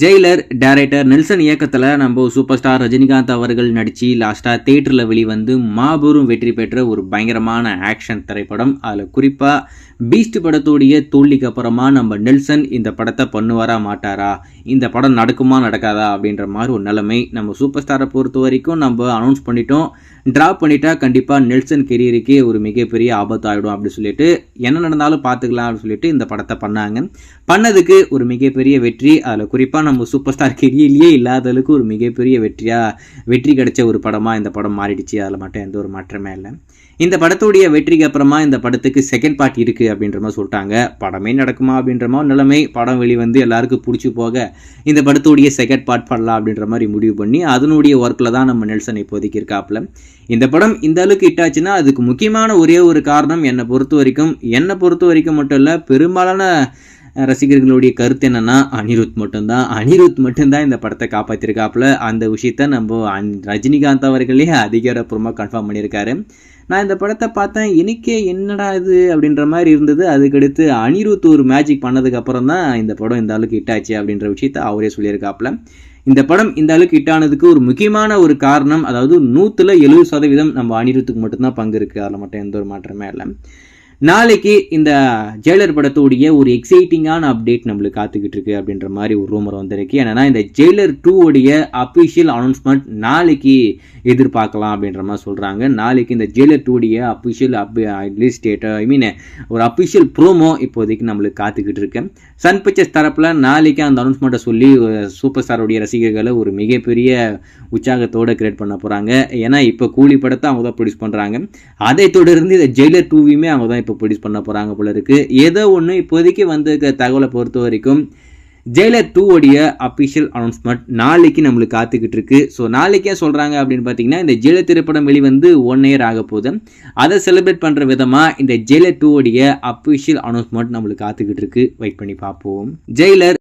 Jailer director Nelson இயக்கத்தில் நம்ம super star Rajinikanth அவர்கள் நடித்து லாஸ்ட்டாக தேட்டரில் வெளிவந்து மாபெரும் வெற்றி பெற்ற ஒரு பயங்கரமான ஆக்ஷன் திரைப்படம். அதில் குறிப்பாக பீஸ்ட் படத்துடைய தோல்விக்கு அப்புறமா நம்ம நெல்சன் இந்த படத்தை பண்ணுவாரா மாட்டாரா, இந்த படம் நடக்குமா நடக்காதா அப்படின்ற மாதிரி ஒரு நிலைமை. நம்ம சூப்பர் ஸ்டாரை பொறுத்த வரைக்கும் நம்ம அனௌன்ஸ் பண்ணிட்டோம், ட்ராப் பண்ணிட்டா கண்டிப்பாக நெல்சன் கெரியருக்கே ஒரு மிகப்பெரிய ஆபத்து ஆகிடும் அப்படின்னு சொல்லிட்டு என்ன நடந்தாலும் பார்த்துக்கலாம் அப்படின்னு சொல்லிட்டு இந்த படத்தை பண்ணதுக்கு ஒரு மிகப்பெரிய வெற்றி. அதில் குறிப்பாக நம்ம சூப்பர் ஸ்டார் கெரியர்லேயே இல்லாத அளவுக்கு ஒரு மிகப்பெரிய வெற்றி கிடைச்ச ஒரு படமாக இந்த படம் மாறிடுச்சு. அதில் மட்டும் எந்த ஒரு மாற்றமே இல்லை. இந்த படத்துடைய வெற்றிக்கு அப்புறமா இந்த படத்துக்கு செகண்ட் பார்ட் இருக்குது அப்படின்ற மாதிரி சொல்லிட்டாங்க. படமே நடக்குமா அப்படின்ற மாதிரி நிலைமை. படம் வெளிவந்து எல்லாருக்கும் பிடிச்சி போக இந்த படத்துடைய செகண்ட் பார்ட் பண்ணலாம் அப்படின்ற மாதிரி முடிவு பண்ணி அதனுடைய ஒர்க்கில் தான் நம்ம நெல்சன் இப்போதைக்கு இருக்காப்புல. இந்த படம் இந்த அளவுக்கு ஹிட் ஆச்சுன்னா அதுக்கு முக்கியமான ஒரே ஒரு காரணம் என்னை பொறுத்த வரைக்கும் மட்டும் இல்லை, பெரும்பாலான ரசிகர்களுடைய கருத்து என்னன்னா அனிருத் மட்டும்தான் இந்த படத்தை காப்பாற்றிருக்காப்புல. அந்த விஷயத்த நம்ம ரஜினிகாந்த் அவர்களே அதிகாரப்பூர்வமாக கன்ஃபார்ம் பண்ணியிருக்காரு. நான் இந்த படத்தை பார்த்தேன், எனக்கே என்னடா இது அப்படின்ற மாதிரி இருந்தது. அதுக்கடுத்து அனிருத் ஒரு மேஜிக் பண்ணதுக்கு அப்புறம் தான் இந்த படம் இந்த அளவுக்கு ஹிட் ஆச்சு அப்படின்ற விஷயத்த அவரே சொல்லியிருக்காப்புல. இந்த படம் இந்த அளவுக்கு ஹிட் ஆனதுக்கு ஒரு முக்கியமான ஒரு காரணம், அதாவது 170% நம்ம அனிருத்துக்கு மட்டும்தான் பங்கு இருக்குது. அதில் மட்டும் எந்த ஒரு மாற்றமே இல்லை. நாளைக்கு இந்த ஜெயிலர் படத்துடைய ஒரு எக்ஸைட்டிங்கான அப்டேட் நம்மளுக்கு காத்துக்கிட்டு இருக்கு அப்படின்ற மாதிரி ஒரு ரூமர் வந்திருக்கு. என்னன்னா இந்த ஜெயிலர் 2 உடைய அஃபிஷியல் அனௌன்ஸ்மெண்ட் நாளைக்கு எதிர்பார்க்கலாம் அப்படின்ற மாதிரி சொல்றாங்க. நாளைக்கு இந்த ஜெயிலர் 2 உடைய அஃபிஷியல் ரிலீஸ் டேட் ஒரு அஃபிஷியல் ப்ரோமோ இப்போதைக்கு நம்மளுக்கு காத்துக்கிட்டு இருக்கு. சன் பிக்சர்ஸ் தரப்புல நாளைக்கு அந்த அனௌன்ஸ்மெண்ட்டை சொல்லி சூப்பர் ஸ்டாருடைய ரசிகர்களை ஒரு மிகப்பெரிய உற்சாகத்தோட கிரியேட் பண்ண போறாங்க. ஏன்னா இப்போ கூலி படத்தை அவங்க தான் ப்ரொடியூஸ் பண்றாங்க. அதை தொடர்ந்து இந்த ஜெயிலர் 2வையுமே அவங்க தான் இப்போ ப்ரொடியூஸ் பண்ண போறாங்க போல இருக்கு. ஏதோ ஒன்று இப்போதைக்கு வந்த தகவலை பொறுத்த வரைக்கும் ஜெயிலர் 2 உடைய அஃபிஷியல் அனௌன்ஸ்மெண்ட் நாளைக்கு நம்மளுக்கு காத்துக்கிட்டு இருக்கு. ஸோ நாளைக்கே சொல்றாங்க அப்படின்னு பார்த்தீங்கன்னா இந்த ஜெயிலர் திரைப்படம் வெளிவந்து 1 year ஆக போகுது. அதை செலிப்ரேட் பண்ற விதமா இந்த ஜெயிலர் 2 உடைய அஃபிஷியல் அனௌன்ஸ்மெண்ட் நம்மளுக்கு காத்துக்கிட்டு இருக்கு. வெயிட் பண்ணி பார்ப்போம். ஜெயிலர்